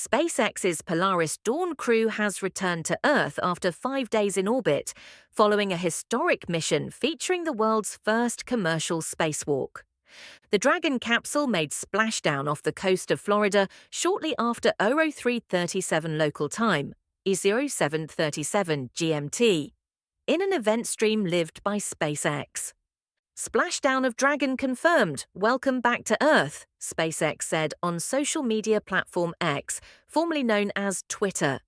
SpaceX's Polaris Dawn crew has returned to Earth after 5 days in orbit, following a historic mission featuring the world's first commercial spacewalk. The Dragon capsule made splashdown off the coast of Florida shortly after 03:37 local time, 07:37 GMT, in an event stream lived by SpaceX. Splashdown of Dragon confirmed. Welcome back to Earth, SpaceX said on social media platform X, formerly known as Twitter.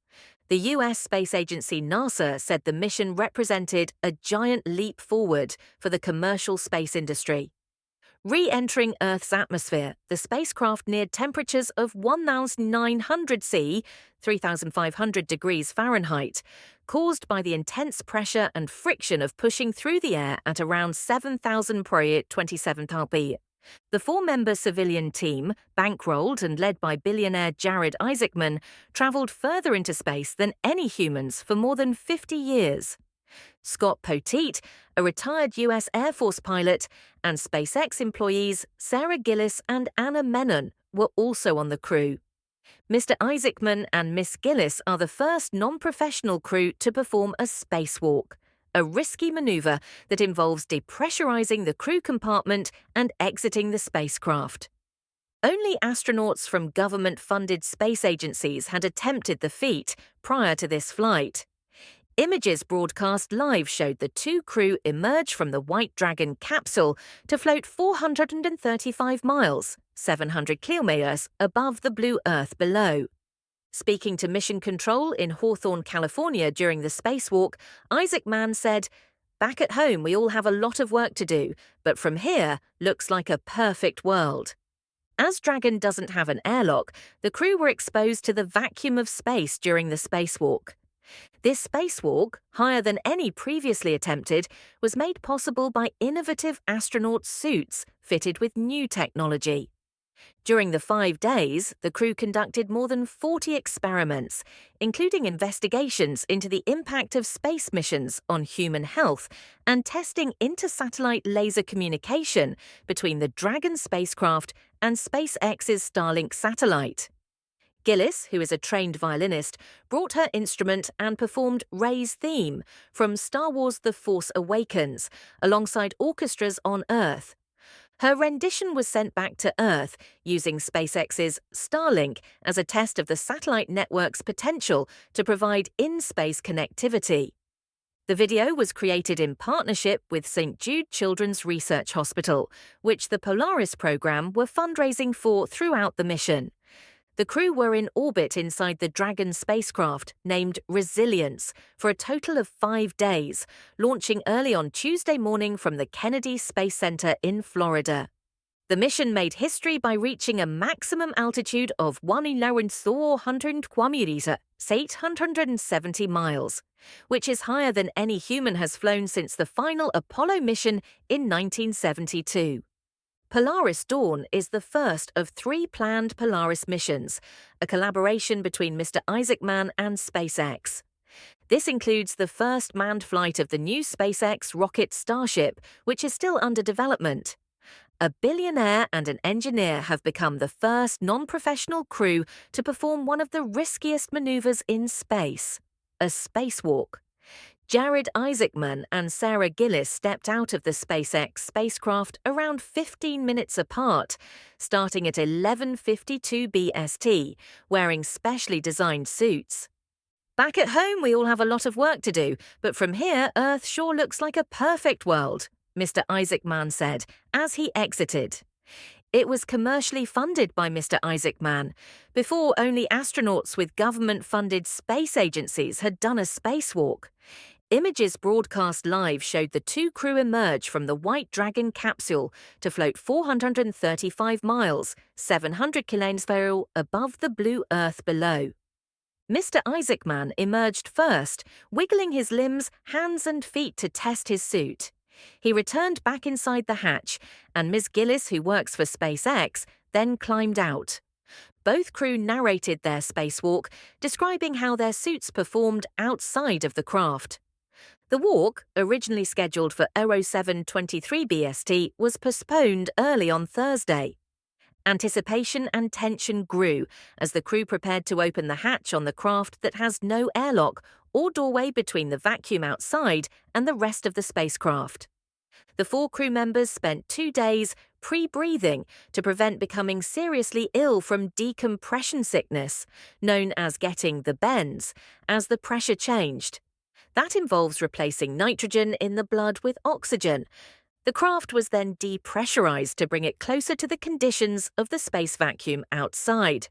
The US space agency NASA said the mission represented a giant leap forward for the commercial space industry. Re-entering Earth's atmosphere, the spacecraft neared temperatures of 1,900 C, 3,500 degrees Fahrenheit, caused by the intense pressure and friction of pushing through the air at around 7,000 per 27 lb. The four-member civilian team, bankrolled and led by billionaire Jared Isaacman, traveled further into space than any humans for more than 50 years. Scott Poteet, a retired US Air Force pilot, and SpaceX employees Sarah Gillis and Anna Menon were also on the crew. Mr. Isaacman and Miss Gillis are the first non-professional crew to perform a spacewalk, a risky maneuver that involves depressurizing the crew compartment and exiting the spacecraft. Only astronauts from government-funded space agencies had attempted the feat prior to this flight. Images broadcast live showed the two crew emerge from the White Dragon capsule to float 435 miles, 700 kilometers, above the blue Earth below. Speaking to Mission Control in Hawthorne, California during the spacewalk, Isaacman said, "Back at home we all have a lot of work to do, but from here looks like a perfect world." As Dragon doesn't have an airlock, the crew were exposed to the vacuum of space during the spacewalk. This spacewalk, higher than any previously attempted, was made possible by innovative astronaut suits fitted with new technology. During the 5 days, the crew conducted more than 40 experiments, including investigations into the impact of space missions on human health and testing inter-satellite laser communication between the Dragon spacecraft and SpaceX's Starlink satellite. Gillis, who is a trained violinist, brought her instrument and performed Rey's theme from Star Wars The Force Awakens, alongside orchestras on Earth. Her rendition was sent back to Earth using SpaceX's Starlink as a test of the satellite network's potential to provide in-space connectivity. The video was created in partnership with St. Jude Children's Research Hospital, which the Polaris program were fundraising for throughout the mission. The crew were in orbit inside the Dragon spacecraft, named Resilience, for a total of 5 days, launching early on Tuesday morning from the Kennedy Space Center in Florida. The mission made history by reaching a maximum altitude of 1,400 meters, 870 miles, which is higher than any human has flown since the final Apollo mission in 1972. Polaris Dawn is the first of 3 planned Polaris missions, a collaboration between Mr. Isaacman and SpaceX. This includes the first manned flight of the new SpaceX rocket Starship, which is still under development. A billionaire and an engineer have become the first non-professional crew to perform one of the riskiest maneuvers in space, a spacewalk. Jared Isaacman and Sarah Gillis stepped out of the SpaceX spacecraft around 15 minutes apart, starting at 11:52 BST, wearing specially designed suits. "Back at home we all have a lot of work to do, but from here Earth sure looks like a perfect world," Mr. Isaacman said as he exited. It was commercially funded by Mr. Isaacman. Before, only astronauts with government-funded space agencies had done a spacewalk. Images broadcast live showed the two crew emerge from the White Dragon capsule to float 435 miles, 700 kilometers above the blue Earth below. Mr. Isaacman emerged first, wiggling his limbs, hands and feet to test his suit. He returned back inside the hatch, and Ms. Gillis, who works for SpaceX, then climbed out. Both crew narrated their spacewalk, describing how their suits performed outside of the craft. The walk, originally scheduled for 07:23 BST, was postponed early on Thursday. Anticipation and tension grew as the crew prepared to open the hatch on the craft that has no airlock or doorway between the vacuum outside and the rest of the spacecraft. The 4 crew members spent 2 days pre-breathing to prevent becoming seriously ill from decompression sickness, known as getting the bends, as the pressure changed. That involves replacing nitrogen in the blood with oxygen. The craft was then depressurized to bring it closer to the conditions of the space vacuum outside.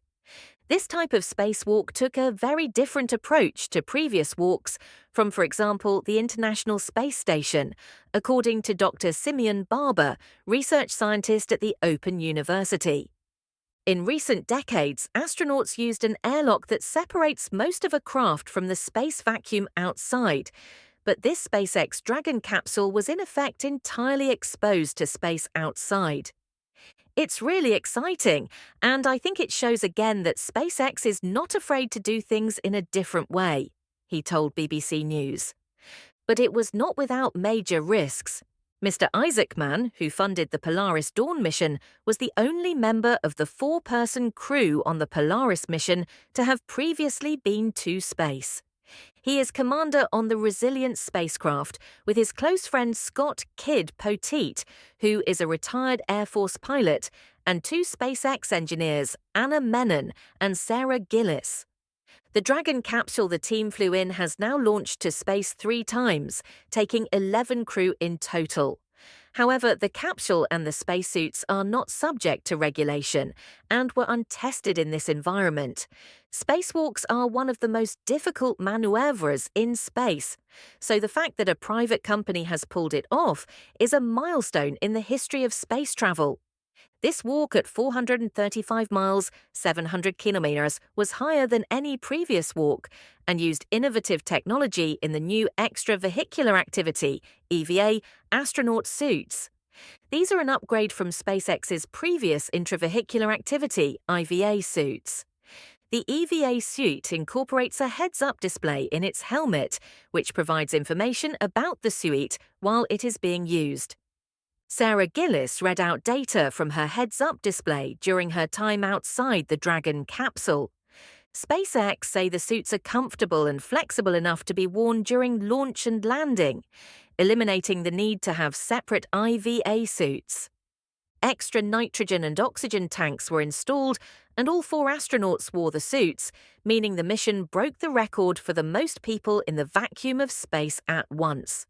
This type of spacewalk took a very different approach to previous walks from, for example, the International Space Station, according to Dr. Simeon Barber, research scientist at the Open University. In recent decades, astronauts used an airlock that separates most of a craft from the space vacuum outside, but this SpaceX Dragon capsule was in effect entirely exposed to space outside. It's really exciting, and I think it shows again that SpaceX is not afraid to do things in a different way, he told BBC News. But it was not without major risks. Mr. Isaacman, who funded the Polaris Dawn mission, was the only member of the 4-person crew on the Polaris mission to have previously been to space. He is commander on the Resilient spacecraft with his close friend Scott "Kid" Poteet, who is a retired Air Force pilot, and 2 SpaceX engineers, Anna Menon and Sarah Gillis. The Dragon capsule the team flew in has now launched to space 3 times, taking 11 crew in total. However, the capsule and the spacesuits are not subject to regulation and were untested in this environment. Spacewalks are one of the most difficult maneuvers in space, so the fact that a private company has pulled it off is a milestone in the history of space travel. This walk at 435 miles, 700 kilometers, was higher than any previous walk and used innovative technology in the new extravehicular activity, EVA, astronaut suits. These are an upgrade from SpaceX's previous intravehicular activity, IVA suits. The EVA suit incorporates a heads-up display in its helmet, which provides information about the suite while it is being used. Sarah Gillis read out data from her heads-up display during her time outside the Dragon capsule. SpaceX say the suits are comfortable and flexible enough to be worn during launch and landing, eliminating the need to have separate IVA suits. Extra nitrogen and oxygen tanks were installed, and all 4 astronauts wore the suits, meaning the mission broke the record for the most people in the vacuum of space at once.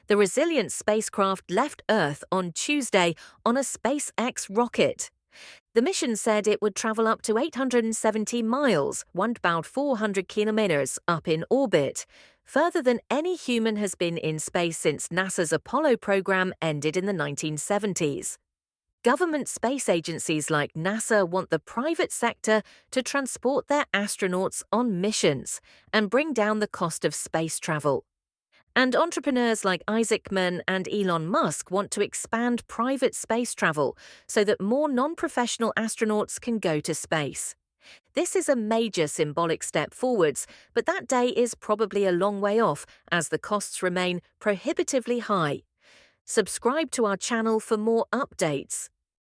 The Resilient spacecraft left Earth on Tuesday on a SpaceX rocket. The mission said it would travel up to 870 miles, about 400 kilometers, up in orbit, further than any human has been in space since NASA's Apollo program ended in the 1970s. Government space agencies like NASA want the private sector to transport their astronauts on missions and bring down the cost of space travel. And entrepreneurs like Isaacman and Elon Musk want to expand private space travel so that more non-professional astronauts can go to space. This is a major symbolic step forwards, but that day is probably a long way off as the costs remain prohibitively high. Subscribe to our channel for more updates.